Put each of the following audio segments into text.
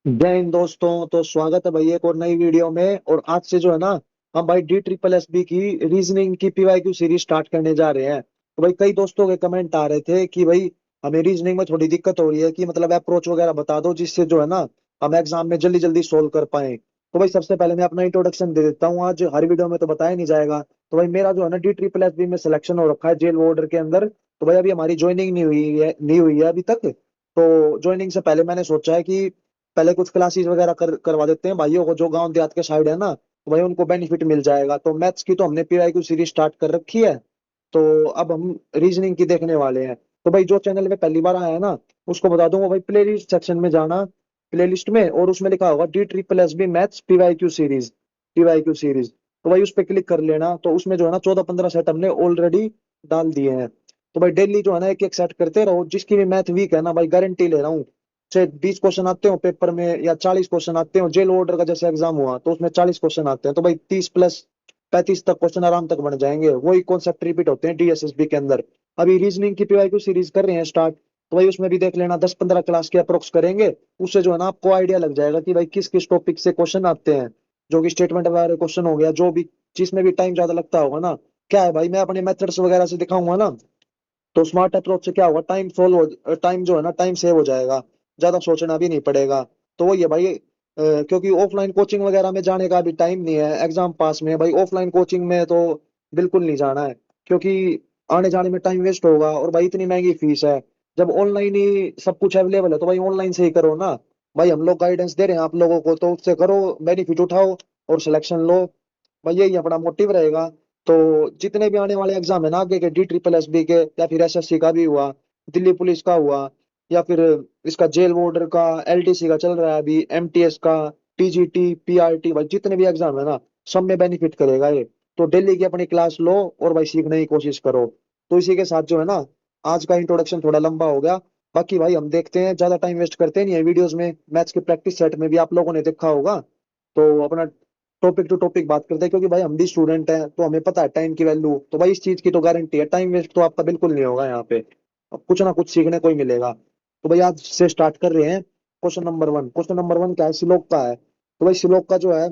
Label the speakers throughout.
Speaker 1: जय हिंद दोस्तों। तो स्वागत है भाई एक और नई वीडियो में। और आज से जो है ना, हम भाई डी ट्रिपल एस बी की रीजनिंग की पीवाईक्यू सीरीज स्टार्ट करने जा रहे हैं। तो भाई कई दोस्तों के कमेंट आ रहे थे कि भाई हमें रीजनिंग में थोड़ी दिक्कत हो रही है, कि मतलब अप्रोच वगैरह बता दो जिससे जो है ना हम एग्जाम में जल्दी जल्दी सोल्व कर पाए। तो भाई सबसे पहले मैं अपना इंट्रोडक्शन दे देता हूँ। आज हर वीडियो में तो बताया नहीं जाएगा। तो भाई मेरा जो है ना डी ट्रिपल एस बी में सिलेक्शन हो रखा है जेल वार्डर के अंदर। तो भाई अभी हमारी ज्वाइनिंग नहीं हुई है अभी तक। तो ज्वाइनिंग से पहले मैंने सोचा है कि पहले कुछ क्लासेस वगैरह करवा देते हैं भाइयों को जो गांव देहात के साइड है ना, तो भाई उनको बेनिफिट मिल जाएगा। तो मैथ्स की तो हमने पीवाईक्यू सीरीज स्टार्ट कर रखी है। तो अब हम रीजनिंग की देखने वाले हैं। तो भाई जो चैनल में पहली बार आया है ना, उसको बता दूंगा भाई प्ले लिस्ट सेक्शन में जाना, प्ले लिस्ट में, और उसमें लिखा होगा D triple S B maths PYQ series. तो भाई उस पर क्लिक कर लेना। तो उसमें जो है ना 14-15 सेट हमने ऑलरेडी डाल दिए हैं। तो भाई डेली जो है ना एक एक सेट करते रहो। जिसकी भी मैथ वीक है ना भाई, गारंटी ले रहा हूँ, चाहे 20 क्वेश्चन आते हो पेपर में या 40 क्वेश्चन आते हो, जेल ऑर्डर का जैसे एग्जाम हुआ तो उसमें 40 क्वेश्चन आते हैं, तो भाई 30 प्लस 35 तक क्वेश्चन आराम तक बन जाएंगे। वही कॉन्सेप्ट रिपीट होते हैं डीएसएसबी के अंदर। अभी रीजनिंग की पीवाईक्यू सीरीज कर रहे हैं स्टार्ट। तो भाई उसमें भी देख लेना 10-15 क्लास के अप्रोक्स करेंगे। उससे जो है ना आपको आइडिया लग जाएगा कि भाई किस किस टॉपिक से क्वेश्चन आते हैं। जो कि स्टेटमेंट वगैरह क्वेश्चन हो गया, जो भी जिसमें भी टाइम ज्यादा लगता होगा ना, क्या है भाई मैं अपने मेथड्स वगैरह से दिखाऊंगा ना, तो स्मार्ट अप्रोच से क्या होगा, टाइम जो है ना टाइम सेव हो जाएगा। ज्यादा सोचना भी नहीं पड़ेगा। तो वही है भाई, क्योंकि ऑफलाइन कोचिंग वगैरह में जाने का अभी टाइम नहीं है, एग्जाम पास में है भाई। ऑफलाइन कोचिंग में तो बिल्कुल नहीं जाना है, क्योंकि आने जाने में टाइम वेस्ट होगा और भाई इतनी महंगी फीस है। जब ऑनलाइन ही सब कुछ अवेलेबल है तो भाई ऑनलाइन से ही करो ना। भाई हम लोग गाइडेंस दे रहे हैं आप लोगों को, तो उससे करो, बेनिफिट उठाओ और सिलेक्शन लो। भाई यही अपना मोटिव रहेगा। तो जितने भी आने वाले एग्जाम है ना आगे के, डी ट्रिपल एस बी के, या फिर एसएससी का भी हुआ, दिल्ली पुलिस का हुआ, या फिर इसका जेल वार्डर का, एलटीसी का चल रहा है अभी, एमटीएस का, टीजीटी, पीआरटी, भाई जितने भी एग्जाम है ना सब में बेनिफिट करेगा ये। तो डेली की अपनी क्लास लो और भाई सीखने की कोशिश करो। तो इसी के साथ जो है ना, आज का इंट्रोडक्शन थोड़ा लंबा हो गया। बाकी भाई हम देखते हैं, ज्यादा टाइम वेस्ट करते नहीं है वीडियोस में। मैथ्स के प्रैक्टिस सेट में भी आप लोगों ने देखा होगा। तो अपना टॉपिक टू टॉपिक बात करते हैं, क्योंकि भाई हम भी स्टूडेंट हैं तो हमें पता है टाइम की वैल्यू। तो भाई इस चीज की तो गारंटी है, टाइम वेस्ट तो आपका बिल्कुल नहीं होगा यहाँ पे। अब कुछ ना कुछ सीखने को ही मिलेगा। तो भाई आज से स्टार्ट कर रहे हैं। क्वेश्चन नंबर वन क्या है, सिलोक का है। तो भाई सिलोक का जो है,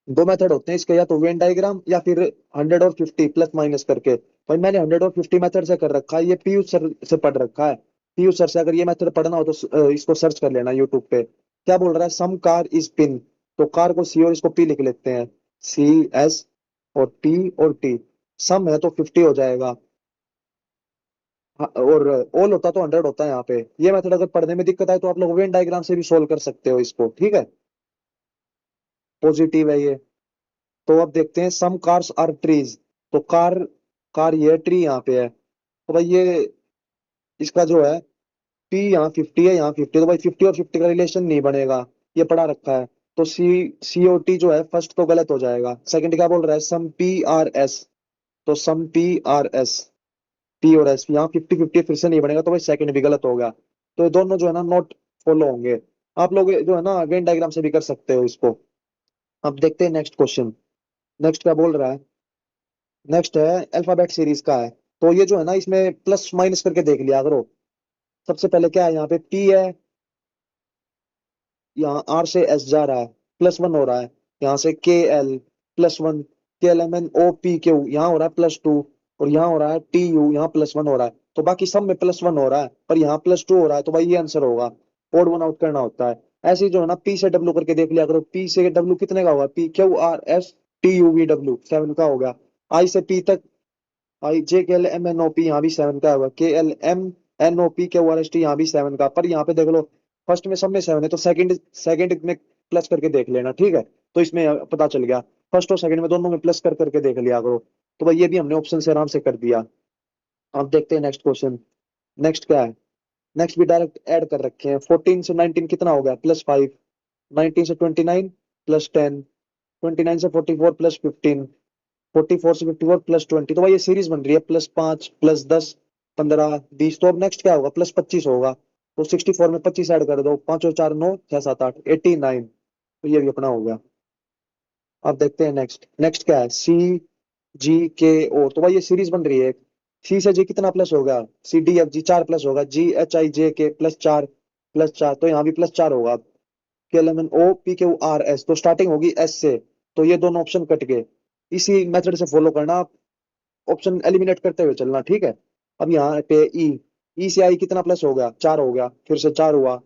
Speaker 1: दो मेथड होते हैं इसके, या तो वेन डायग्राम या फिर 100 और 50 प्लस माइनस करके। भाई मैंने 100 और 50 मेथड से कर रखा है, ये पीयूष सर से पढ़ रखा है। पीयूष सर से अगर ये मेथड पढ़ना हो तो इसको सर्च कर लेना यूट्यूब पे। क्या बोल रहा है, सम कार इज पिन। तो कार को सी और इसको पी लिख लेते हैं, CS और P और T। सम है तो 50 हो जाएगा। हाँ, और ऑल होता तो 100 होता है यहाँ पे। ये मेथड अगर पढ़ने में दिक्कत आए तो आप लोग वेन डायग्राम से भी सोल्व कर सकते हो इसको, ठीक है। पॉजिटिव है ये। तो अब देखते हैं, सम कार्स आर ट्रीज। तो कार, कार ये, ट्री यहाँ पे है। तो भाई ये इसका जो है, P यहाँ 50 है, यहाँ 50, तो भाई 50 और 50 का रिलेशन नहीं बनेगा, ये पढ़ा रखा है। तो COT जो है फर्स्ट तो गलत हो जाएगा। सेकंड क्या बोल रहा है, सम PRS। तो सम PRS, P और S, यहाँ 50-50 फिर से नहीं बनेगा, तो भाई सेकंड भी गलत हो गया। तो ये दोनों जो है ना नोट फॉलो होंगे। आप लोग जो है ना वेन डायग्राम से भी कर सकते हो इसको। अब देखते हैं नेक्स्ट क्वेश्चन। नेक्स्ट क्या बोल रहा है, नेक्स्ट है अल्फाबेट सीरीज का है। तो ये जो है ना इसमें प्लस माइनस करके देख लिया करो। सबसे पहले क्या है, यहाँ पे P है, यहाँ R से S जा रहा है, +1 हो रहा है। यहाँ से KL +1, KLMNOPQ यहाँ हो रहा है +2, और यहाँ हो रहा है TU, यहाँ +1 हो रहा है। तो बाकी सब में +1 हो रहा है, पर यहाँ +2 हो रहा है, तो भाई ये आंसर होगा। ओड वन आउट करना होता है। ऐसे ही जो है ना P से W करके देख लिया करो। P से W कितने का होगा, PQRSTUVW 7 का हो गया। I से P तक, IJKLMNOP यहाँ भी 7 का होगा। KLMNOPQRST यहाँ भी 7 का। पर यहाँ पे देख लो, फर्स्ट में सब में 7 है, तो सेकंड सेकंड में प्लस करके देख लेना, ठीक है। तो इसमें पता चल गया, फर्स्ट और सेकंड में दोनों में प्लस कर करके देख लिया करो। तो भाई ये भी हमने ऑप्शन से आराम से कर दिया। अब देखते हैं नेक्स्ट क्वेश्चन। नेक्स्ट क्या है, नेक्स्ट भी डायरेक्ट ऐड कर रखे हैं। 14 से 19 कितना हो गया, +5। 19 से 29 +10। 29 से 44 +15। 44 से 54 +20। तो भाई ये सीरीज बन रही है, +5 +10 15 20। तो अब नेक्स्ट क्या होगा, +25 होगा। तो 64 में 25 ऐड कर दो, 5 और 4 9 6 7 8 89। तो ये भी अपना हो गया। अब देखते हैं नेक्स्ट। नेक्स्ट क्या है, CGKO। तो भाई ये सीरीज बन रही है। C से G कितना प्लस होगा, CDFG 4 प्लस होगा। GHIJK +4 +4, तो यहाँ भी +4 होगा। KLMNOPQRS, तो स्टार्टिंग होगी एस से, तो ये दोनों ऑप्शन कट गए। इसी मेथड से फॉलो करना, ऑप्शन एलिमिनेट करते हुए चलना, ठीक है। अब यहाँ पे ई से आई कितना प्लस हो गया, 4 हो गया, फिर से 4 हुआ।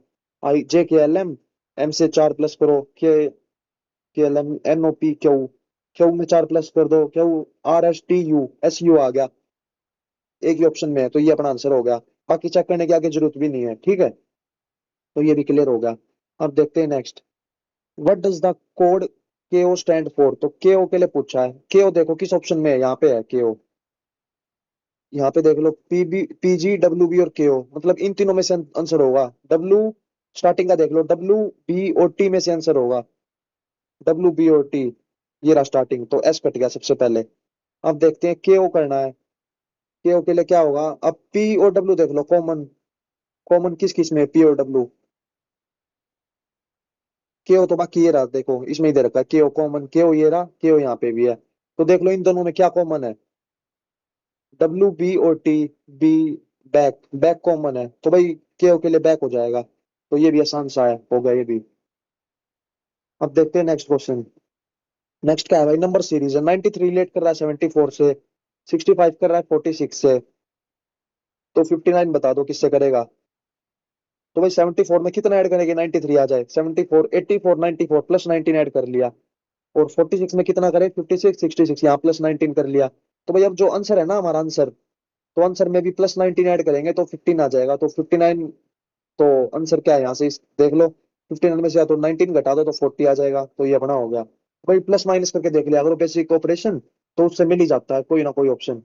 Speaker 1: आई J K L M, M से 4 प्लस करो, K L M N O P Q, Q में 4 प्लस कर दो, Q R S T U, S U आ गया, एक ही ऑप्शन में है, तो ये अपना आंसर हो गया। बाकी चेक करने की आगे जरूरत भी नहीं है, ठीक है। तो ये भी क्लियर हो गया। अब देखते हैं next, what does the code केओ स्टैंड फॉर, तो केओ के लिए पूछा है। केओ देखो किस ऑप्शन में है, यहाँ पे है केओ, यहाँ पे देख लो, पीबी पीजी डब्ल्यू बी और केओ, मतलब इन तीनों में से आंसर होगा। डब्ल्यू स्टार्टिंग का देख लो, डब्ल्यू बी और टी में से आंसर होगा, डब्ल्यू बी और टी, ये रहा स्टार्टिंग, तो एस कट गया सबसे पहले। अब देखते हैं केओ करना है। केओ के लिए क्या होगा, अब पी और डब्ल्यू देख लो, कॉमन, कॉमन किस किस में, पी और डब्ल्यू। केओ तो बाकी ये रहा, देखो इसमें ही दे रखा है केओ कॉमन, केओ ये रहा, केओ यहाँ पे भी है। तो देख लो इन दोनों में क्या कॉमन है, डब्ल्यू बी और T, be back, back common है, तो भाई केओ के लिए बैक हो जाएगा। तो ये भी आसान सा है, हो गया ये भी। अब देखते हैं नेक्स्ट क्वेश्चन। नेक्स्ट क्या है भाई, नंबर सीरीज है, 93 रिलेट कर रहा है 74 से, 65 कर रहा है 46 से, तो 59 बता दो किससे करेगा। तो भाई 74 में कितना ऐड करेंगे, 93 आ जाए, 74 84 94 प्लस 19 ऐड कर लिया। और 46 में कितना करें, 56 66, यहाँ प्लस 19 कर लिया। तो भाई अब जो आंसर है ना हमारा आंसर, तो आंसर में भी प्लस 19 ऐड करेंगे तो 15 आ जाएगा, तो 59। तो आंसर क्या है यहाँ से, देख लो, 59 में से या तो 19 घटा दो तो 40 आ जाएगा, तो ये अपना हो गया। भाई प्लस माइनस करके देख लिया अगर बेसिक ऑपरेशन, तो उससे मिल ही जाता है कोई ना कोई ऑप्शन।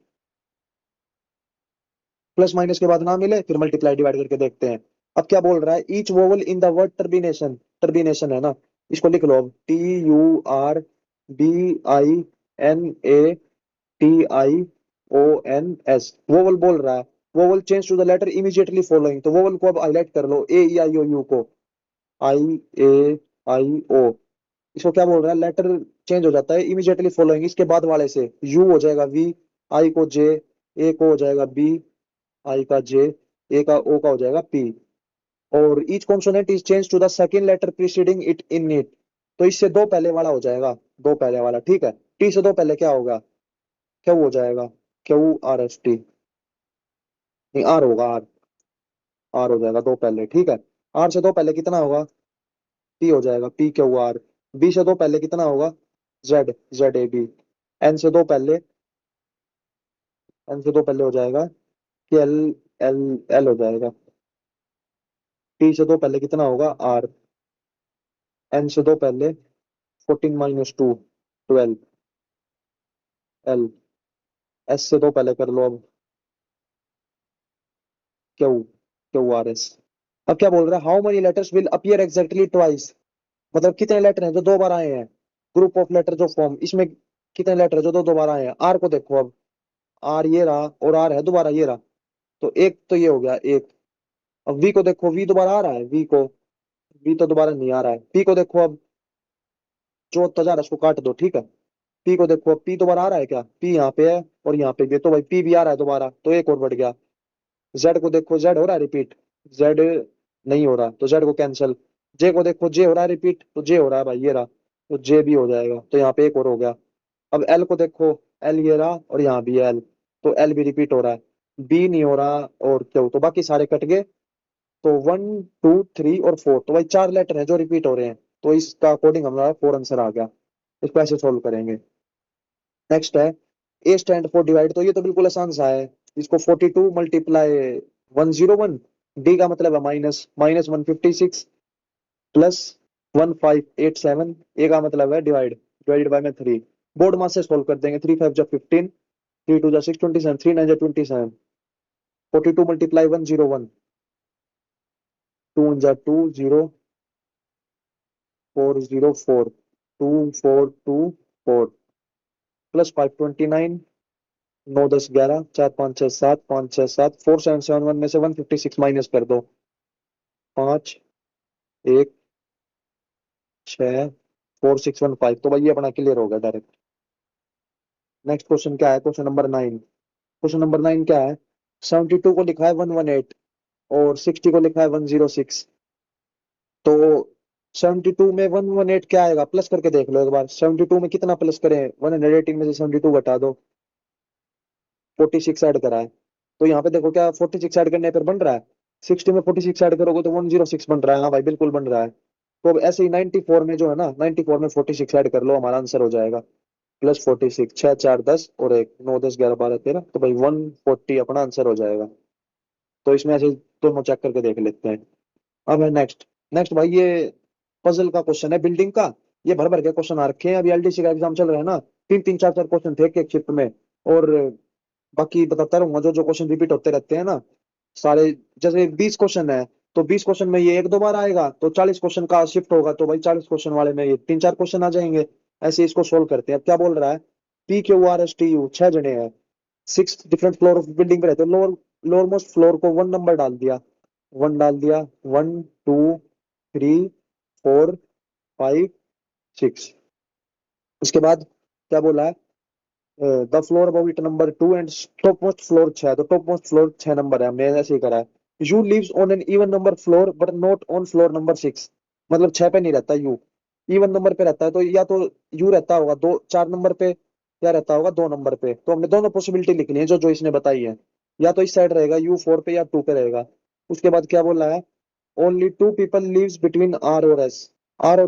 Speaker 1: प्लस माइनस के बाद ना मिले फिर मल्टीप्लाई डिवाइड करके देखते हैं। अब क्या बोल रहा है, each vowel in the word turbination, turbination है ना, इसको लिख लो अब, T U R B I N A T I O N S, vowel बोल रहा है। Vowel change to the letter immediately following, तो वोवल को अब हाईलाइट कर लो, ए ई आई ओ यू को, आई ए आई ओ, इसको क्या बोल रहा है, लेटर चेंज हो जाता है इमीडिएटली फॉलोइंग, इसके बाद वाले से, यू हो जाएगा वी, आई को जे, ए को हो जाएगा बी, आई का जे, ए का ओ का हो जाएगा पी। और each consonant is change to the second letter preceding it in it, तो इससे दो पहले वाला हो जाएगा, दो पहले वाला, ठीक है। टी से दो पहले क्या होगा, क्यू हो जाएगा, क्यू आर एस टी, नहीं आर होगा, आर, आर हो जाएगा दो पहले, ठीक है। आर से दो पहले कितना होगा, पी हो जाएगा, पी क्यू आर। बी से दो पहले कितना होगा, Z, Z A B. N से दो पहले, एन से दो पहले हो जाएगा कि एल, एल, एल हो जाएगा। टी से दो पहले कितना होगा, आर। एन से दो पहले 14 माइनस टू, 12, एल। एस से दो पहले कर लो अब, क्यू, क्यू आर एस। अब क्या बोल रहा है, how many letters will appear exactly twice, मतलब कितने लेटर हैं जो दो बार आए हैं, ग्रुप ऑफ लेटर जो फॉर्म, इसमें कितने लेटर है जो दो दोबारा आए हैं। आर को देखो अब, आर ये रहा और आर है दोबारा ये रहा, तो एक तो ये हो गया एक। अब वी को देखो, वी दोबारा आ रहा है, वी को, वी तो दोबारा नहीं आ रहा है। पी को देखो अब, जो होता जा रहा है उसको काट दो, ठीक है। पी को देखो, पी दोबारा आ रहा है क्या, पी यहाँ पे है और यहाँ पे भी है, तो भाई पी भी आ रहा है दोबारा, तो एक और बढ़ गया। जेड को देखो, जेड हो रहा है रिपीट, जेड नहीं हो रहा, तो जेड को कैंसिल। जे को देखो, जे हो रहा है रिपीट, तो जे हो रहा है भाई ये रहा, तो जे भी हो जाएगा, तो यहाँ पे एक और हो गया। अब एल को देखो, एल ये रहा और यहाँ भी एल, तो एल भी रिपीट हो रहा है। बी नहीं हो रहा और क्यू, तो बाकी सारे कट गए। तो 1 2 3 और 4, तो भाई चार लेटर है जो रिपीट हो रहे हैं, तो इसका अकॉर्डिंग हमारा फोर आंसर आ गया। इसको ऐसे सोल्व करेंगे। नेक्स्ट है, ए स्टैंड फॉर डिवाइड, तो ये तो बिल्कुल आसान सा है। इसको 42 मल्टीप्लाई 101, डी का मतलब है माइनस, माइनस 156 प्लस 1587, ए का मतलब है डिवाइड, डिवाइडेड बाय में 3। बोर्ड मास से सोल्व कर देंगे, 3 5 जा 15, 3 2 जा 6 27, 3 9 जा 27, 42 मल्टीप्लाई 101, 2 1 जा 2 0 4 0 4, 2 4 2 4 प्लस 529, 9 10 11, 4 5 6 7, 5 6 7, 4 7 7 1 में से 156 माइनस कर दो, 5 1 6 4 6 1 5, तो भाई ये अपना क्लियर हो गया डायरेक्ट। नेक्स्ट क्वेश्चन क्या है, क्वेश्चन नंबर 9। क्वेश्चन नंबर 9 क्या है, 72 को लिखा है 118 और 60 को लिखा है 106, तो 72 में 118 क्या आएगा, प्लस करके देख लो एक बार, 72 में कितना प्लस करें, 118 में से 72 घटा दो, 46 ऐड कराए, तो यहाँ पे देखो क्या 46 ऐड करने पर बन रहा है, 60 में 46 ऐड करोगे तो 106 बन रहा है, हाँ भाई बिल्कुल बन रहा है। तो अब ऐसे ही 94 में जो है ना, 94 में 46 ऐड कर लो, हमारा आंसर हो जाएगा प्लस 46, 6 4 10 और एक 9 10 11 12 13, तो भाई 140 अपना आंसर हो जाएगा। तो इसमें ऐसे दोनों चेक करके देख लेते हैं। अब है नेक्स्ट। नेक्स्ट भाई ये पजल का क्वेश्चन है बिल्डिंग का, ये भर भर के क्वेश्चन आ रखे हैं, अभी एलडीसी का एग्जाम चल रहा है ना, तीन तीन चार चार क्वेश्चन थे एक शिफ्ट में। और बाकी बताता रहूंगा जो जो क्वेश्चन रिपीट होते रहते हैं ना सारे, जैसे 20 क्वेश्चन है तो 20 क्वेश्चन में ये एक दो बार आएगा, तो 40 क्वेश्चन का शिफ्ट होगा, तो भाई 40 क्वेश्चन वाले में ये तीन चार क्वेश्चन आ जाएंगे। ऐसे इसको सोल्व करते हैं। अब क्या बोल रहा है, PQRSTU 6 जने हैं, 6 डिफरेंट फ्लोर ऑफ बिल्डिंग पे रहते हैं, लोअर लोअर मोस्ट फ्लोर को 1 नंबर डाल दिया, 1 डाल दिया, 1 2 3 4 5 6। उसके बाद क्या बोला है, the floor above it number 2 and top most floor 6, तो टॉप मोस्ट फ्लोर 6 नंबर है, हमने ऐसे ही करा है। You lives on an even number floor but not on floor number 6, मतलब 6 पे नहीं रहता यू, इवन नंबर पे रहता है, तो या तो यू रहता होगा दो 4 नंबर पे, या रहता होगा 2 नंबर पे, तो हमने दोनों पॉसिबिलिटी लिख ली है जो जो इसने बताई है, या तो इस साइड रहेगा U4 पे या 2 पे रहेगा। उसके बाद क्या बोला है, only 2 people lives between R और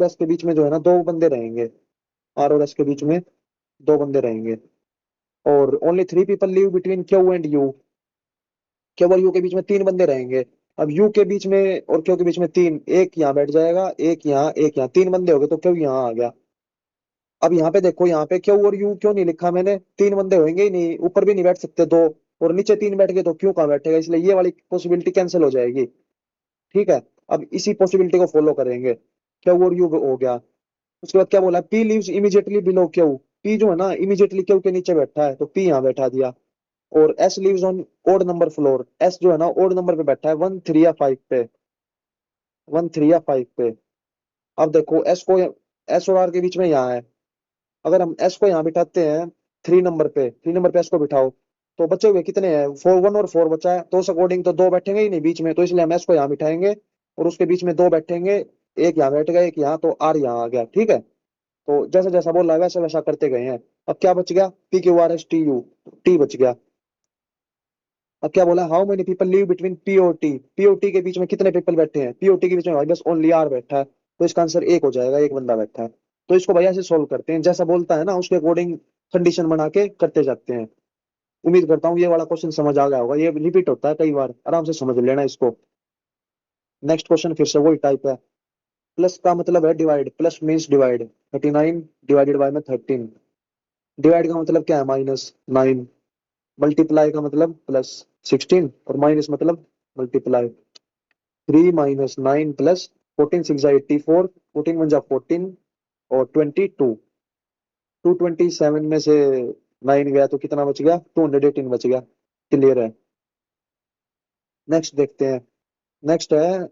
Speaker 1: S के बीच में जो है ना दो बंदे रहेंगे, R और S के बीच में दो बंदे रहेंगे। और only 3 people live between Q and U, Q और U के बीच में 3 बंदे रहेंगे। अब U के बीच में और Q के बीच में तीन, एक यहाँ बैठ जाएगा, एक यहाँ, एक यहाँ, 3 बंदे हो गए, तो Q यहाँ आ गया। अब यहाँ पे देखो, यहाँ पे Q और U क्यों नहीं लिखा मैंने, 3 बंदे होंगे ही नहीं, ऊपर भी नहीं बैठ सकते दो, और नीचे 3 बैठ गए तो Q कहाँ बैठेगा, इसलिए ये वाली पॉसिबिलिटी कैंसिल हो जाएगी। ठीक है, अब इसी पॉसिबिलिटी को फॉलो करेंगे, Q और U हो गया। उसके बाद क्या बोला, P lives immediately below Q, P जो है ना इमीडिएटली Q के नीचे बैठा है, तो P यहाँ बैठा दिया। और S lives on odd number floor, S जो है ना ओड नंबर पे बैठा है, 1 3 या 5 पे, 1 3 या 5 पे। अब देखो S और R के बीच में यहाँ है, अगर हम S को यहाँ बिठाते हैं 3 नंबर पे, 3 नंबर पे S को बिठाओ, तो बचे हुए कितने हैं, 1 और 4 बचा है, तो उस अकॉर्डिंग तो दो बैठेंगे ही नहीं बीच में, तो इसलिए हम S को यहाँ बिठाएंगे, और उसके बीच में दो बैठेंगे, एक यहाँ बैठ गया, एक यहाँ, तो R यहाँ आ गया। ठीक है, तो जैसा जैसा बोल रहा है वैसा वैसा करते गए हैं। अब क्या बच गया, PQRSTU, T बच गया। अब क्या बोला, how many people live between P और T के बीच में कितने पीपल बैठे हैं, P और T के बीच में भाई बस ओनली R बैठा है, तो इसका आंसर एक हो जाएगा, एक बंदा बैठा है। तो इसको भैया से सोल्व करते हैं, जैसा बोलता है ना उसके अकॉर्डिंग कंडीशन बना के करते जाते हैं। उम्मीद करता हूँ ये वाला क्वेश्चन समझ आ गया होगा, ये रिपीट होता है कई बार, आराम से समझ लेना इसको। नेक्स्ट क्वेश्चन फिर से वही टाइप है। प्लस का मतलब है divide, plus means divide, 39 divided by में 13, डिवाइड का मतलब क्या है, -9, मल्टीप्लाई का मतलब +16, और माइनस मतलब मल्टीप्लाई, 3 - 9 + 14 6 84, 14 × 1 = 14 और 22, 227 में से 9 गया तो कितना बच गया, 218 बच गया। क्लियर है। नेक्स्ट देखते हैं। नेक्स्ट है,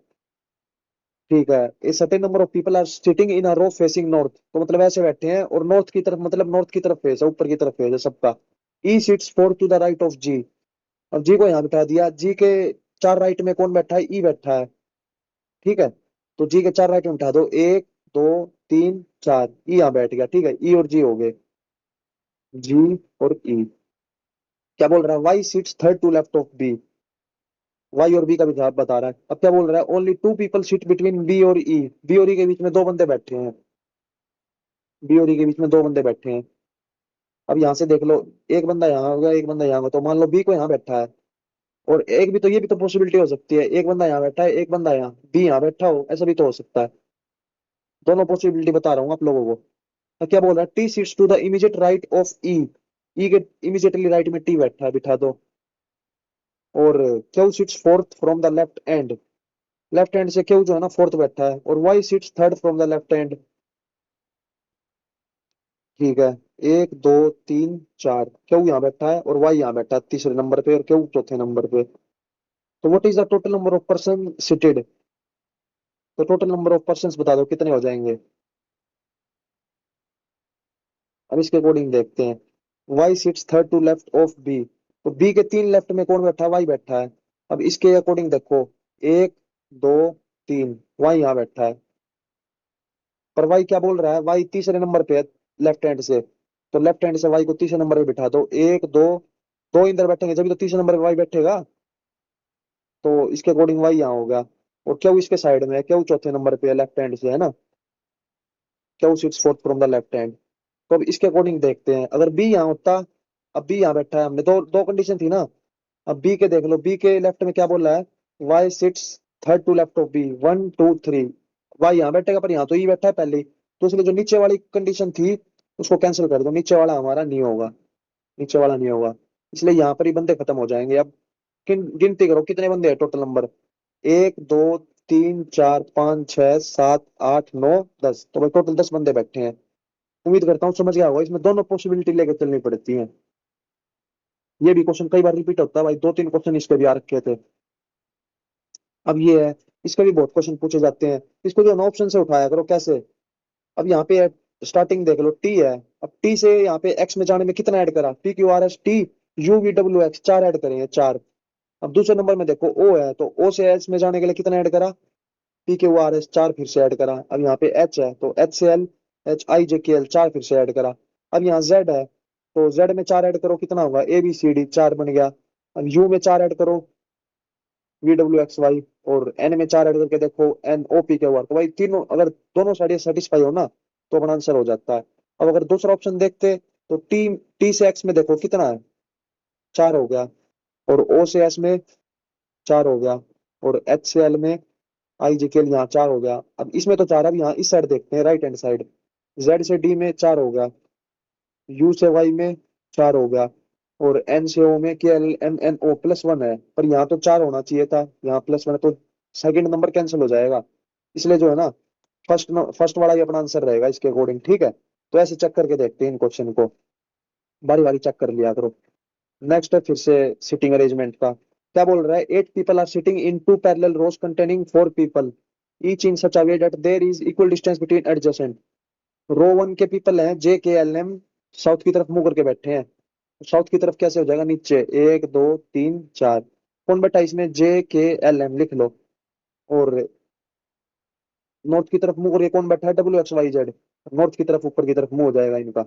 Speaker 1: ठीक है, a certain number of people are sitting in a row facing north, तो मतलब ऐसे बैठे हैं और नॉर्थ की तरफ, मतलब नॉर्थ की तरफ फेस है, ऊपर की तरफ फेस है सबका। E sits 4 to the right of G, अब जी को यहाँ बिठा दिया, जी के 4 राइट में कौन बैठा है, ई बैठा है। ठीक है, तो जी के 4 राइट में बिठा दो, 1 2 3 4, ई यहाँ बैठ गया। ठीक है, ई और जी हो गए, जी और ई। क्या बोल रहा है, Y sits third to left of B, Y और बी का भी जवाब बता रहा है। अब क्या बोल रहा है, only 2 people sit between B और ई, बी और ई के बीच में दो बंदे बैठे हैं, बी और ई के बीच में दो बंदे बैठे हैं। अब यहाँ से देख लो, एक बंदा यहाँ होगा, एक बंदा यहाँ होगा, तो मान लो बी को यहाँ बैठा है, और एक भी तो, ये भी तो पॉसिबिलिटी हो सकती है, एक बंदा यहाँ बैठा है, एक बंदा यहाँ, बी यहाँ बैठा हो, ऐसा भी तो हो सकता है। दोनों पॉसिबिलिटी बता रहा हूँ आप लोगों को। तो क्या बोल रहा है, T seats to the immediate right of E, E के इमीडिएटली राइट में टी बैठा है, बिठा दो। और Q seats fourth from the left end, left hand से क्यू जो है ना फोर्थ बैठा है, और Y seats third from the left hand. ठीक है, 1 2 3 4, क्यू यहाँ बैठा है और वाई यहाँ बैठा है तीसरे नंबर पे, और क्यू चौथे नंबर पे। तो what is the total number of person seated, तो टोटल नंबर ऑफ पर्सन बता दो कितने हो जाएंगे। अब इसके अकॉर्डिंग देखते हैं, Y sits third to left of B, तो बी के 3 लेफ्ट में कौन बैठा है, वाई बैठा है। अब इसके अकॉर्डिंग देखो, 1 2 3, वाई यहाँ बैठा है, पर वाई क्या बोल रहा है, वाई तीसरे नंबर पे है लेफ्ट हैंड से, तो लेफ्ट हैंड से वाई को तीसरे नंबर पे बिठा दो, एक दो, दो इंदर बैठेंगे जब तो तीसरे नंबर पे वाई बैठेगा, तो इसके अकॉर्डिंग वाई यहाँ होगा। और क्यों इसके साइड में है, क्यों चौथे नंबर पे है लेफ्ट हैंड से, है ना, Q sits fourth from the left hand. तो अब इसके अकॉर्डिंग देखते हैं, अगर बी यहाँ होता, अब बी यहाँ बैठा है, हमने दो दो कंडीशन थी ना, अब बी के देख लो, बी के लेफ्ट में क्या बोल रहा है, Y sits third to left of B, one two three, Y यहाँ बैठेगा, पर यहाँ तो ई बैठा है पहले ही, तो इसलिए जो नीचे वाली कंडीशन थी उसको कैंसिल कर दो, नीचे वाला हमारा नहीं होगा, नीचे वाला नहीं होगा, इसलिए यहाँ पर ही बंदे खत्म हो जाएंगे। अब गिनती करो कितने बंदे हैं टोटल नंबर, एक दो तीन चार पाँच छह सात आठ नौ दस, तो भाई टोटल 10 बंदे बैठे हैं। उम्मीद करता हूँ समझ गया होगा, इसमें दोनों पॉसिबिलिटी लेकर चलनी पड़ती है। ये भी क्वेश्चन कई बार रिपीट होता है भाई, 2-3 क्वेश्चन इसके भी आ रखे थे। अब ये है, इसके भी बहुत क्वेश्चन पूछे जाते हैं, इसको जो है ऑप्शन से उठाया करो कैसे। अब यहाँ पे स्टार्टिंग देख लो, टी है, अब टी से यहाँ पे एक्स में जाने में कितना ऐड करा, P Q R S T U V W x, चार ऐड करेंगे चार। अब दूसरे नंबर में देखो ओ है, तो ओ से एच में जाने के लिए कितना ऐड करा, पी क्यू आर एस, चार फिर से ऐड करा। अब यहाँ पे एच है, तो एच से L, H I J K L, चार फिर से ऐड करा। अब यहाँ जेड है, तो जेड में चार ऐड करो कितना होगा, ए बी सी डी, चार बन गया। अब यू में चार ऐड करो, वी डब्ल्यू एक्स वाई, और एन में चार ऐड करके देखो, N O P Q R, तो भाई तीनों अगर दोनों साइड सेटिस्फाई हो ना तो अपना आंसर हो जाता है। अब अगर दूसरा ऑप्शन देखते, तो टी टी से एक्स में देखो कितना है, चार हो गया, और ओ से एस में चार हो गया, और एच से एल में आई जी के एल यहाँ चार हो गया। अब इसमें तो चार है, अब यहाँ इस साइड देखते हैं राइट हैंड साइड, जेड से डी में चार हो गया, यू से वाई में चार हो गया, और एन से ओ में K L M N O plus one है, पर यहाँ तो चार होना चाहिए था, यहाँ प्लस वन है, तो सेकंड नंबर कैंसिल हो जाएगा, इसलिए जो है ना फर्स्ट फर्स्ट वाला ही अपना आंसर रहेगा इसके अकॉर्डिंग, ठीक है। तो ऐसे चेक करके देखते हैं इन क्वेश्चन को, बारी बारी चेक कर लिया करो। नेक्स्ट है फिर से सिटिंग अरेंजमेंट का, क्या बोल रहा है, 8 people are sitting in two parallel rows containing 4 people each in such a way that there is equal distance between adjacent. Row one के पीपल हैं J K L M, south की तरफ मुंह करके बैठे हैं, साउथ की तरफ कैसे हो जाएगा, नीचे एक दो तीन चार, कौन बैठा है इसमें, जे के एल एम लिख लो। और नॉर्थ की तरफ मुंह करके कौन बैठा है, W X Y Z, north की तरफ ऊपर की तरफ मुंह हो जाएगा इनका,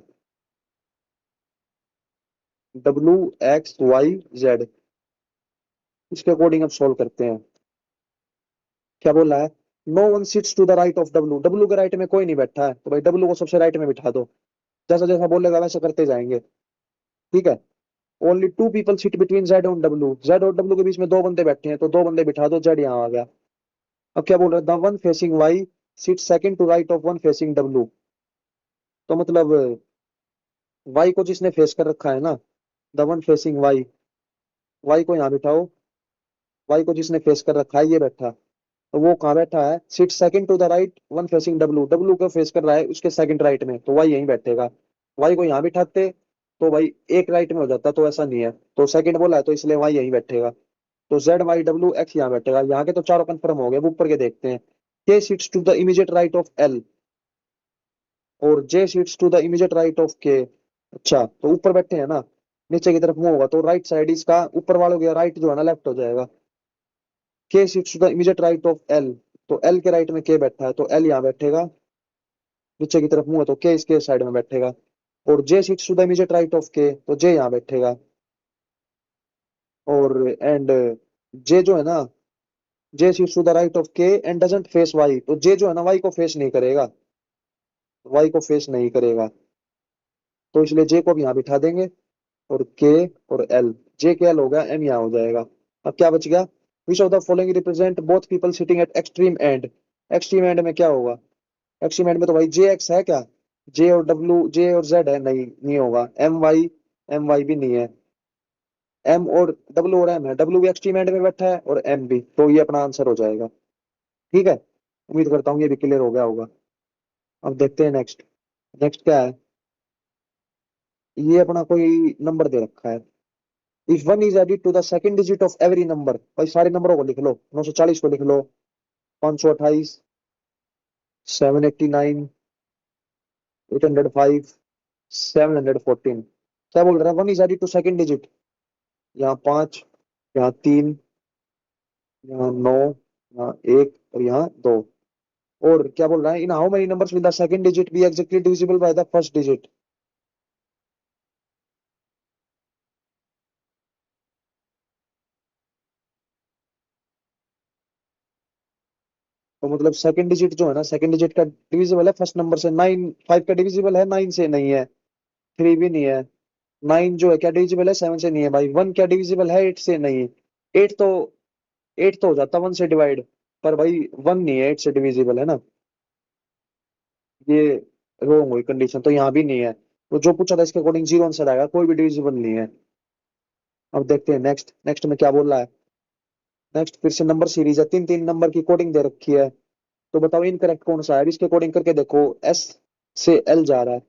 Speaker 1: डब्ल्यू एक्स वाई जेड। इसके अकॉर्डिंग अब सोल्व करते हैं, क्या बोला है, no one sits to the right of W, W के राइट में कोई नहीं बैठा है, तो भाई डब्ल्यू को सबसे राइट में बिठा दो, जैसा जैसा बोलेगा वैसा करते जाएंगे, ठीक है। Only 2 people sit between Z और डब्ल्यू, जेड और डब्ल्यू के बीच में दो बंदे बैठे हैं, तो दो बंदे बिठा दो, जेड यहाँ आ गया। अब क्या बोल रहे हैं, the one facing Y sit second to right of one facing W, तो मतलब वाई को जिसने फेस कर रखा है ना, the one facing Y, Y को यहाँ बिठाओ, वाई को जिसने फेस कर रखा है ये बैठा, तो वो कहाँ बैठा है, sit second to the right one facing W, W को फेस कर रहा है उसके सेकंड राइट में, तो वाई यहीं बैठेगा। वाई को यहाँ बिठाते तो भाई एक राइट में हो जाता, तो ऐसा नहीं है, तो सेकंड बोला है तो इसलिए वाई यहीं बैठेगा। तो जेड वाई डब्ल्यू एक्स यहाँ बैठेगा, यहाँ के तो चारों कंफर्म हो गए, अब ऊपर के देखते हैं, K sits to the immediate right of L, और J sits to the immediate right of K. अच्छा, तो ऊपर बैठे हैं ना, नीचे की तरफ मुंह होगा, तो राइट साइड इसका ऊपर वालों के राइट जो है ना लेफ्ट हो जाएगा। K sits to the immediate right of L, तो एल के राइट में के बैठा है, तो एल यहाँ बैठेगा, नीचे की तरफ मुंह है तो के इसके साइड में बैठेगा। और J sits to the immediate right of K, तो जे यहाँ बैठेगा। और एंड जे जो है ना, J sits to the right of K and doesn't face Y, तो जे जो है ना वाई को फेस नहीं करेगा, वाई को फेस नहीं करेगा, तो इसलिए जे को भी यहाँ बिठा देंगे, और के और एल, जे के एल हो गया, एम यहाँ हो जाएगा। अब क्या बच गया, which of the following represent both people sitting at extreme and, extreme and में क्या होगा, एक्सट्रीम एंड में तो भाई जे एक्स है क्या, जे और डब्ल्यू, जे और जेड है, नहीं नहीं होगा, एम वाई, एम वाई भी नहीं है, एम और डब्ल्यू और एम है, डब्ल्यू भी एक्सट्रीम एंड में बैठा है और एम भी, तो ये अपना आंसर हो जाएगा, ठीक है। उम्मीद करता हूँ ये भी क्लियर हो गया होगा। अब देखते हैं नेक्स्ट, नेक्स्ट क्या है, ये अपना कोई नंबर दे रखा है, if one is added to the second digit of every number, भाई सारे नंबरों को लिख लो, 940 को लिख लो, 528, 789, 805, 714, क्या बोल रहा है, one is added to second digit, यहाँ पांच, यहाँ तीन, यहाँ नौ, यहाँ एक और यहाँ दो, और क्या बोल रहा है, in how many numbers will the second digit B exactly divisible by the first digit. तो मतलब सेकंड डिजिट जो है ना, सेकंड डिजिट का डिविजिबल है फर्स्ट नंबर से। नाइन फाइव का डिविजिबल है नाइन से, नहीं है। थ्री भी नहीं है। नाइन जो है क्या डिविजिबल है सेवन से, नहीं है भाई। वन क्या डिविजिबल है एट से, नहीं। एट तो एट तो हो जाता वन से डिवाइड, पर भाई वन नहीं है एट से डिविजिबल, है ना। ये रोंग हुई कंडीशन, तो यहाँ भी नहीं है। तो जो पूछा था इसके अकॉर्डिंग जीरो आंसर आएगा, कोई भी डिविजिबल नहीं है। अब देखते हैं नेक्स्ट, नेक्स्ट में क्या बोल रहा है। नेक्स्ट फिर से नंबर सीरीज है, तीन तीन नंबर की कोडिंग दे रखी है। तो बताओ इनकरेक्ट कौन सा है। अब इसके कोडिंग करके देखो, एस से एल जा रहा है,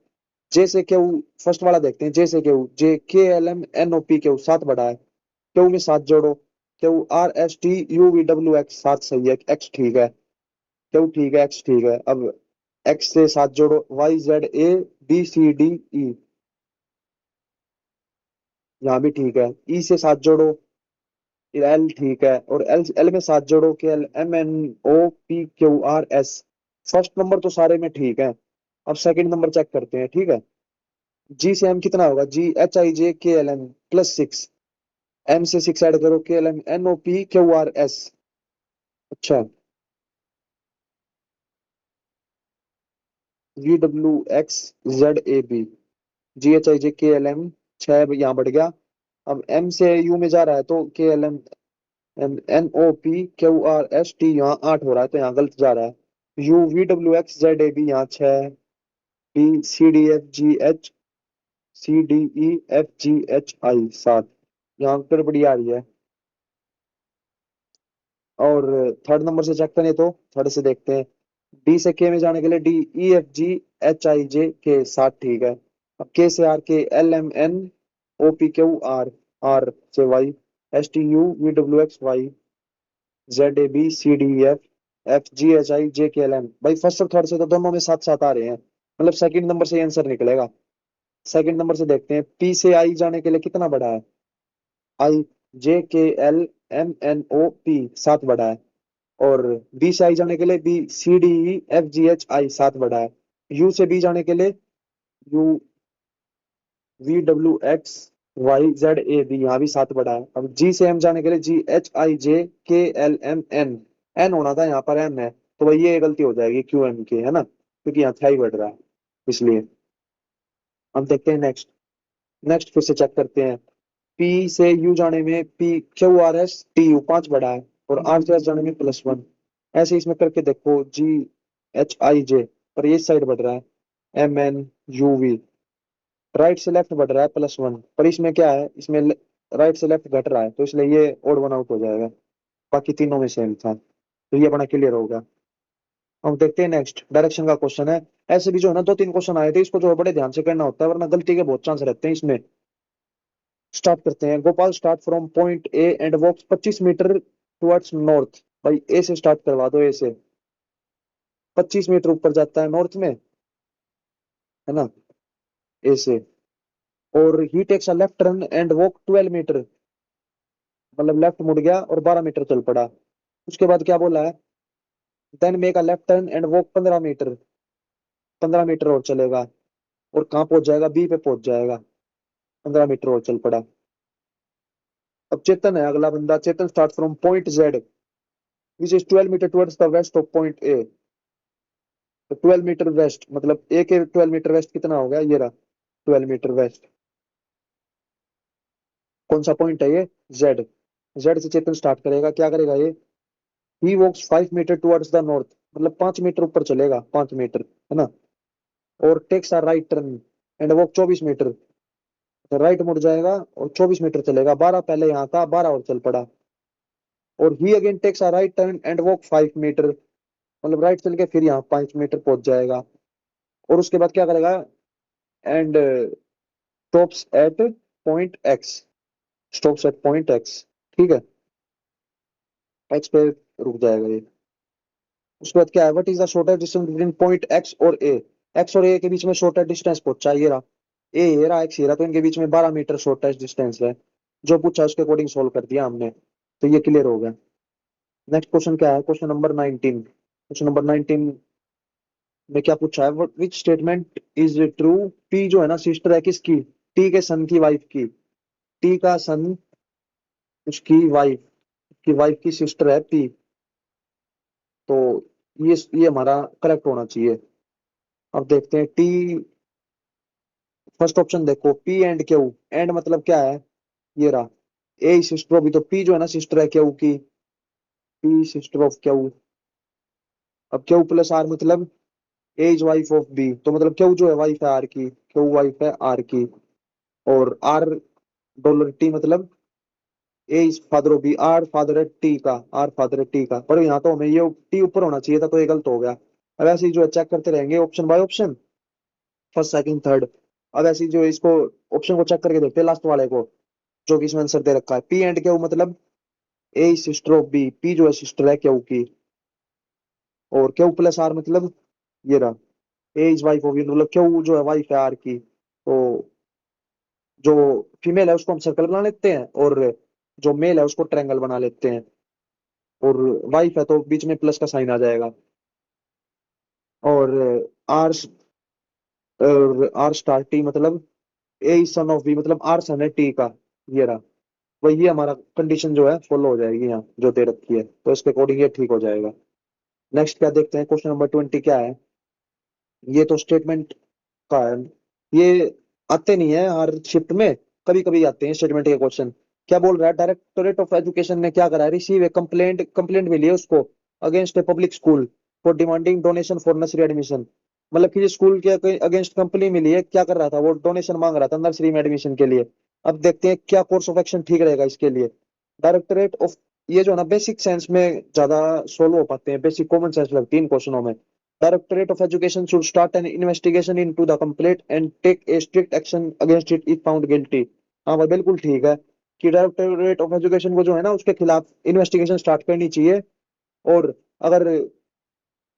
Speaker 1: जे से क्यू। फर्स्ट वाला देखते हैं, जे से Q, J K L M N O P Q, सात बड़ा है। क्यू में सात जोड़ो, Q R S T U V W X, सात सही है, एक्स ठीक है। क्यू ठीक है, एक्स ठीक है। अब एक्स से सात जोड़ो, Y Z A B C D E, यहाँ भी ठीक है। ई से सात जोड़ो, एल ठीक है। और एल एल में सात जोड़ो, K L M N O P Q R S. First number तो सारे में ठीक है। अब सेकंड नंबर चेक करते हैं, ठीक है। जी से एम कितना होगा, जी H I J K L M plus six. M से सिक्स ऐड करो, K L M N O P Q R S. अच्छा, V W X Z A B, G H I J K L M, छह यहाँ बढ़ गया। अब M से you में जा रहा है, तो K L M M N O P Q R S T, यहाँ आठ हो रहा है, तो यहाँ गलत जा रहा है। U V W X Z A B, यहाँ छह। B C D F G H, C D E F G H I, सात। यहाँ गड़बड़ी आ रही है। और थर्ड नंबर से चेक करें तो थर्ड से देखते हैं। डी से के में जाने के लिए, D E F G H I J K, सात ठीक है। अब के से R, K L M N O P Q R, R से Y S T U V W X Y Z A B C D F F G H I J K L M. भाई first और third से तो दोनों में सात सात आ रहे हैं, मतलब सेकंड नंबर से आंसर निकलेगा। सेकंड नंबर से देखते हैं, पी से आई जाने के लिए कितना बड़ा है, I J K L M N O P, सात बड़ा है। और बी से आई जाने के लिए, B C D E F G H I, सात बड़ा है। यू से बी जाने के लिए, U V W X Y Z A B, यहाँ भी सात बड़ा है। अब जी से एम जाने के लिए, जी H I J K L M N, N होना था यहाँ पर एम है, तो भाई ये गलती हो जाएगी क्यू एम के, है ना, क्योंकि यहाँ था ही बढ़ रहा है इसलिए। हम देखते हैं नेक्स्ट, नेक्स्ट फिर से चेक करते हैं। पी से यू जाने में, P Q R S T you, पांच बड़ा है। और आर से एस जाने में प्लस वन। ऐसे इसमें करके देखो, जी एच आई जे, पर ये साइड बढ़ रहा है, M N U V. Right से लेफ्ट बढ़ रहा है प्लस वन, पर इसमें क्या है, इसमें राइट से लेफ्ट घट रहा है, तो इसलिए ये ओड वन आउट हो जाएगा। बाकी तीनों में सेम था, तो ये अपना क्लियर होगा। हम देखते हैं नेक्स्ट, डायरेक्शन का क्वेश्चन है। ऐसे भी जो है ना, दो तीन क्वेश्चन आए थे, इसको जो है बड़े ध्यान से करना होता है, वरना गलती के बहुत चांस रहते हैं इसमें। स्टार्ट करते हैं। Gopal start from point A and walks 25 metre towards north. भाई ए से स्टार्ट करवा दो, ए से 25 मीटर ऊपर जाता है नॉर्थ में, है ना, ए से। और he takes a left turn and walk 12 metre, मतलब लेफ्ट मुड़ गया और 12 मीटर चल पड़ा। उसके बाद क्या बोला है, then make a left turn and walk 15 metre, 15 metre और चलेगा। और कहाँ पहुंच जाएगा, बी पे पहुंच जाएगा। 15 मीटर और चल पड़ा। अब चेतन है अगला बंदा। Chetan start from point Z which is 12 metre towards the west of point A. तो 12 मीटर वेस्ट, मतलब ए के 12 मीटर वेस्ट कितना हो गया, ये रहा 12 मीटर वेस्ट। कौन सा पॉइंट है ये, जेड। जेड से चेतन स्टार्ट करेगा, क्या करेगा ये, ही वॉक्स 5 मीटर टुवर्ड्स द नॉर्थ, मतलब 5 मीटर ऊपर चलेगा, 5 मीटर, है ना। और takes a right turn and walk 24 metre, तो राइट मुड़ जाएगा और 24 मीटर चलेगा। 12 पहले यहाँ था, 12 और चल पड़ा। और he again takes a right turn and walk 5 metre, मतलब राइट चल के फिर यहाँ 5 मीटर पहुंच जाएगा। और उसके बाद क्या करेगा, and stops at point x, stops at point x, ठीक है, एक्स पे रुक जाएगा ये। उसके बाद क्या है, what is the shortest distance between point x और ए। एक्स और ए के बीच में शॉर्टेस्ट डिस्टेंस पहुंचा, ये रहा ए, ये रहा एक्स, ये रहा, तो इनके बीच में 12 मीटर शॉर्टेस्ट डिस्टेंस है। जो पूछा उसके अकॉर्डिंग सोल्व कर दिया हमने, तो ये क्लियर हो गया। नेक्स्ट क्वेश्चन क्या है, क्वेश्चन नंबर 19। क्वेश्चन नंबर 19 में क्या पूछा है, which statement is true. P जो है ना सिस्टर है किसकी, टी के सन की वाइफ की। टी का सन उसकी वाइफ की सिस्टर है पी। तो ये हमारा करेक्ट होना चाहिए। अब देखते हैं टी, फर्स्ट ऑप्शन देखो, पी एंड क्यू। एंड मतलब क्या है, ये रहा ए सिस्टर ऑफ बी, तो पी जो है ना सिस्टर है क्यू की, पी सिस्टर ऑफ क्यू। अब क्यू प्लस आर मतलब A is wife of B, तो मतलब क्यू जो है वाइफ है आर की, क्यू वाइफ है आर की। और आर डॉलर टी मतलब A is father of B, R father है टी का, आर फादर है टी का। पर यहाँ तो हमें ये टी ऊपर होना चाहिए था, तो ये गलत हो गया। अब ऐसे ही जो है चेक करते रहेंगे option by option, first second third. अब ऐसे ही जो है इसको ऑप्शन को चेक करके देखते हैं लास्ट वाले को, जो कि इसमें आंसर दे रखा है पी एंड क्यू मतलब ए सिस्टर ऑफ बी, पी जो है सिस्टर है क्यू की। और क्यू प्लस आर मतलब ये रहा ए इज वाइफ ऑफ बी, मतलब क्यू जो है वाइफ है आर की। तो जो फीमेल है उसको हम सर्कल बना लेते हैं, और जो मेल है उसको ट्रायंगल बना लेते हैं। और वाइफ है तो बीच में प्लस का साइन आ जाएगा। और आर आर स्टार टी मतलब ए सन ऑफ बी, मतलब आर सन है टी का। ये रहा, वही हमारा कंडीशन जो है फॉलो हो जाएगी यहाँ जो दे रखी है, तो इसके अकॉर्डिंग ये ठीक हो जाएगा। नेक्स्ट क्या देखते हैं, क्वेश्चन नंबर 20 क्या है। ये तो स्टेटमेंट का है, ये आते नहीं है हर शिफ्ट में, कभी कभी आते हैं स्टेटमेंट के क्वेश्चन। क्या बोल रहा है, डायरेक्टोरेट ऑफ एजुकेशन ने क्या करा है, रिसीव ए कंप्लेंट मिली है उसको against a public school for demanding donation for nursery admission. मतलब कि स्कूल के अगेंस्ट कंपनी मिली है, क्या कर रहा था वो, डोनेशन मांग रहा था नर्सरी में एडमिशन के लिए। अब देखते हैं क्या कोर्स ऑफ एक्शन ठीक रहेगा इसके लिए। डायरेक्टोरेट ऑफ, ये जो है ना बेसिक साइंस में ज्यादा सोल्व हो पाते हैं, बेसिक कॉमन सेंस लगती है इन क्वेश्चनों में। Directorate of Education should start an investigation into the complaint and take a strict action against it if found guilty। हाँ भाई बिल्कुल ठीक है कि डायरेक्टोरेट ऑफ एजुकेशन को जो है ना उसके खिलाफ इन्वेस्टिगेशन स्टार्ट करनी चाहिए। और अगर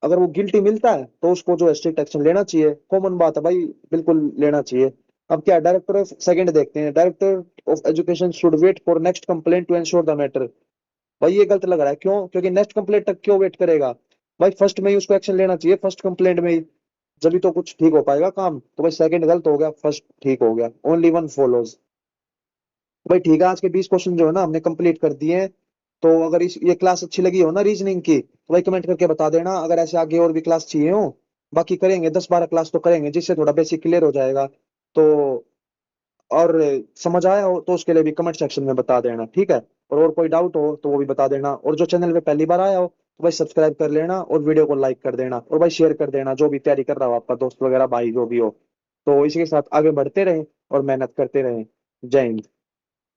Speaker 1: अगर वो गिल्टी मिलता है तो उसको जो है स्ट्रिक्ट एक्शन लेना चाहिए, कॉमन बात है भाई, बिल्कुल लेना चाहिए। अब क्या, डायरेक्टर ऑफ सेकंड देखते हैं, director of education should wait for next complaint to ensure the matter. भाई ये गलत लग रहा है, क्यों, क्योंकि नेक्स्ट कंप्लेंट तक क्यों वेट करेगा। भाई फर्स्ट में ही उसको एक्शन लेना चाहिए, फर्स्ट कंप्लेंट में ही, जब तो कुछ ठीक हो पाएगा काम। तो भाई सेकंड गलत हो गया, फर्स्ट ठीक हो गया, ओनली वन फॉलोज। भाई ठीक है, आज के 20 क्वेश्चन जो है ना हमने कंप्लीट कर दिए हैं। तो अगर इस ये क्लास अच्छी लगी हो ना रीजनिंग की, तो भाई कमेंट करके बता देना, अगर ऐसे आगे और भी क्लास चाहिए हो। बाकी करेंगे 10-12 क्लास तो करेंगे, जिससे थोड़ा बेसिक क्लियर हो जाएगा। तो और समझ आया हो तो उसके लिए भी कमेंट सेक्शन में बता देना, ठीक है। और कोई डाउट हो तो वो भी बता देना, और जो चैनल पे पहली बार आया हो तो भाई सब्सक्राइब कर लेना, और वीडियो को लाइक कर देना, और भाई शेयर कर देना जो भी तैयारी कर रहा हो आपका दोस्त वगैरह भाई जो भी हो। तो इसी के साथ आगे बढ़ते रहें और मेहनत करते रहें। जय हिंद।